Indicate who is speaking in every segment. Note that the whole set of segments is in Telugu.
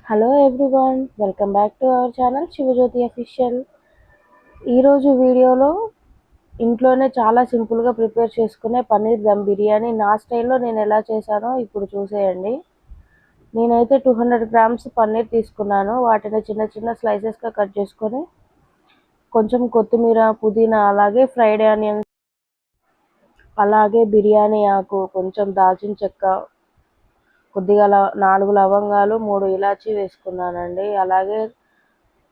Speaker 1: Hello everyone, welcome back to our channel Shivajyothi official. ఈరోజు వీడియోలో ఇంట్లోనే చాలా సింపుల్గా ప్రిపేర్ చేసుకునే పన్నీర్ దమ్ బిర్యానీ నా స్టైల్లో నేను ఎలా చేశానో ఇప్పుడు చూసేయండి. నేనైతే 200 గ్రామ్స్ పన్నీర్ తీసుకున్నాను. వాటిని చిన్న చిన్న స్లైసెస్గా కట్ చేసుకొని కొంచెం కొత్తిమీర, పుదీనా, అలాగే ఫ్రైడ్ ఆనియన్స్, అలాగే బిర్యానీ ఆకు, కొంచెం దాల్చిన చెక్క, కొద్దిగా 4 లవంగాలు, 3 ఇలాచీ వేసుకున్నానండి. అలాగే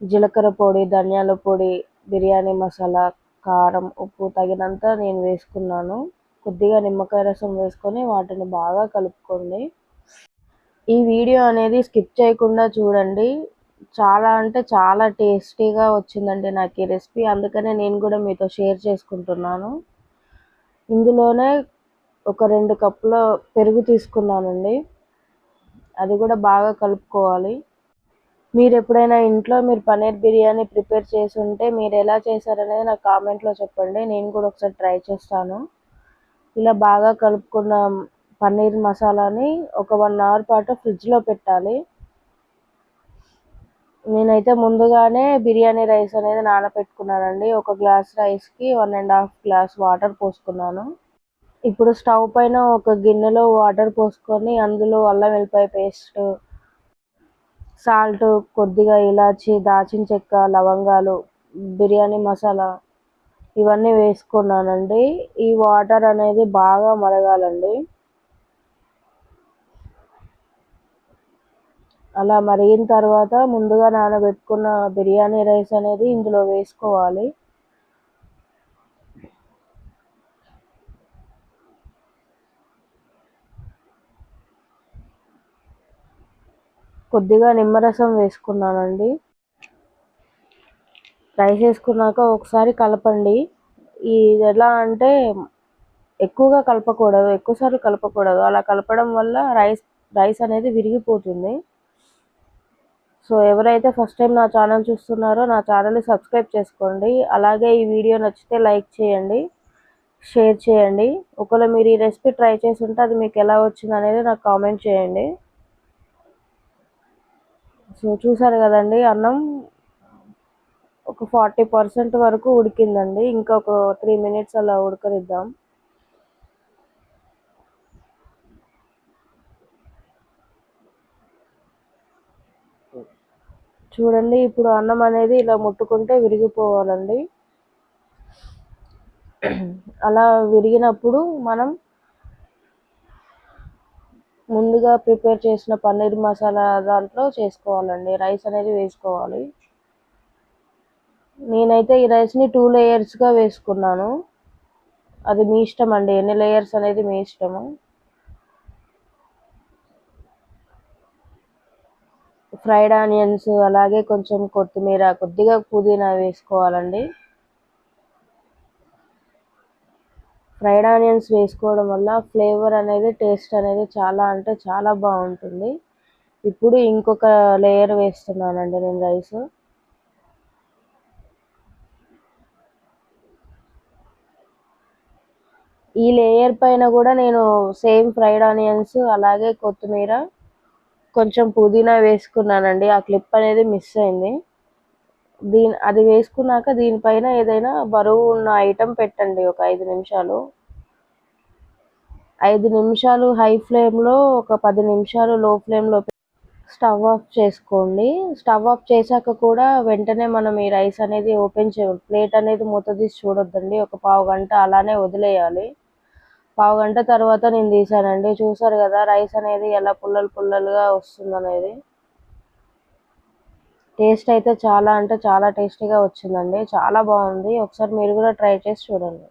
Speaker 1: జీలకర్ర పొడి, ధనియాల పొడి, బిర్యానీ మసాలా, కారం, ఉప్పు తగినంత నేను వేసుకున్నాను. కొద్దిగా నిమ్మకాయ రసం వేసుకొని వాటిని బాగా కలుపుకోండి. ఈ వీడియో అనేది స్కిప్ చేయకుండా చూడండి. చాలా అంటే చాలా టేస్టీగా వచ్చిందండి నాకు ఈ రెసిపీ. అందుకనే నేను కూడా మీతో షేర్ చేసుకుంటున్నాను. ఇందులోనే ఒక 2 కప్పుల పెరుగు తీసుకున్నానండి. అది కూడా బాగా కలుపుకోవాలి. మీరు ఎప్పుడైనా ఇంట్లో పన్నీర్ బిర్యానీ ప్రిపేర్ చేసి ఉంటే మీరు ఎలా చేశారనేది నాకు కామెంట్లో చెప్పండి. నేను కూడా ఒకసారి ట్రై చేస్తాను. ఇలా బాగా కలుపుకున్న పన్నీర్ మసాలాని ఒక 1 అవర్ పాటు ఫ్రిడ్జ్లో పెట్టాలి. నేనైతే ముందుగానే బిర్యానీ రైస్ అనేది నానబెట్టుకున్నానండి. ఒక గ్లాస్ రైస్కి 1.5 గ్లాస్ వాటర్ పోసుకున్నాను. ఇప్పుడు స్టవ్ పైన ఒక గిన్నెలో వాటర్ పోసుకొని అందులో అల్లం వెల్లిపాయ పేస్ట్, సాల్ట్, కొద్దిగా ఇలాచి, దాల్చిన చెక్క, లవంగాలు, బిర్యానీ మసాలా ఇవన్నీ వేసుకున్నానండి. ఈ వాటర్ అనేది బాగా మరగాలండి. అలా మరిగిన తర్వాత ముందుగా నానబెట్టుకున్న బిర్యానీ రైస్ అనేది ఇందులో వేసుకోవాలి. కొద్దిగా నిమ్మరసం వేసుకున్నానండి. రైస్ వేసుకున్నాక ఒకసారి కలపండి. ఇది ఎలా అంటే ఎక్కువగా కలపకూడదు, ఎక్కువసార్లు కలపకూడదు. అలా కలపడం వల్ల రైస్ అనేది విరిగిపోతుంది. సో ఎవరైతే ఫస్ట్ టైం నా ఛానల్ చూస్తున్నారో నా ఛానల్ని సబ్స్క్రైబ్ చేసుకోండి. అలాగే ఈ వీడియో నచ్చితే లైక్ చేయండి, షేర్ చేయండి. ఒకవేళ మీరు ఈ రెసిపీ ట్రై చేసి ఉంటే అది మీకు ఎలా వచ్చింది అనేది నాకు కామెంట్ చేయండి. సో చూసారు కదండి, అన్నం ఒక 40% వరకు ఉడికిందండి. ఇంకా ఒక 3 మినిట్స్ అలా ఉడకనిద్దాం. చూడండి, ఇప్పుడు అన్నం అనేది ఇలా ముట్టుకుంటే విరిగిపోవాలండి. అలా విరిగినప్పుడు మనం ముందుగా ప్రిపేర్ చేసిన పన్నీర్ మసాలా దాంట్లో చేసుకోవాలండి. రైస్ అనేది వేసుకోవాలి. నేనైతే ఈ రైస్ని 2 లేయర్స్గా వేసుకున్నాను. అది మీ ఇష్టం అండి, ఎన్ని లేయర్స్ అనేది మీ ఇష్టము. ఫ్రైడ్ ఆనియన్స్, అలాగే కొంచెం కొత్తిమీర, కొద్దిగా పుదీనా వేసుకోవాలండి. ఫ్రైడ్ ఆనియన్స్ వేసుకోవడం వల్ల ఫ్లేవర్ అనేది, టేస్ట్ అనేది చాలా అంటే చాలా బాగుంటుంది. ఇప్పుడు ఇంకొక లేయర్ వేస్తున్నానండి నేను రైస్. ఈ లేయర్ పైన కూడా నేను సేమ్ ఫ్రైడ్ ఆనియన్స్, అలాగే కొత్తిమీర, కొంచెం పుదీనా వేసుకున్నానండి. ఆ క్లిప్ అనేది మిస్ అయింది. అది వేసుకున్నాక దీనిపైన ఏదైనా బరువు ఉన్న ఐటెం పెట్టండి. ఒక 5 నిమిషాలు. 5 నిమిషాలు హై ఫ్లేమ్లో, ఒక 10 నిమిషాలు లో ఫ్లేమ్లో స్టవ్ ఆఫ్ చేసుకోండి. స్టవ్ ఆఫ్ చేశాక కూడా వెంటనే మనం ఈ రైస్ అనేది ఓపెన్ చేయాలి. ప్లేట్ అనేది మూత తీసి చూడొద్దండి. ఒక పావు గంట అలానే వదిలేయాలి. పావు గంట తర్వాత నేను తీసానండి. చూసారు కదా రైస్ అనేది ఎలా పుల్లలు పుల్లలుగా వస్తుందనేది. టేస్ట్ అయితే చాలా అంటే చాలా టేస్టీగా వచ్చిందండి. చాలా బాగుంది. ఒకసారి మీరు కూడా ట్రై చేసి చూడండి.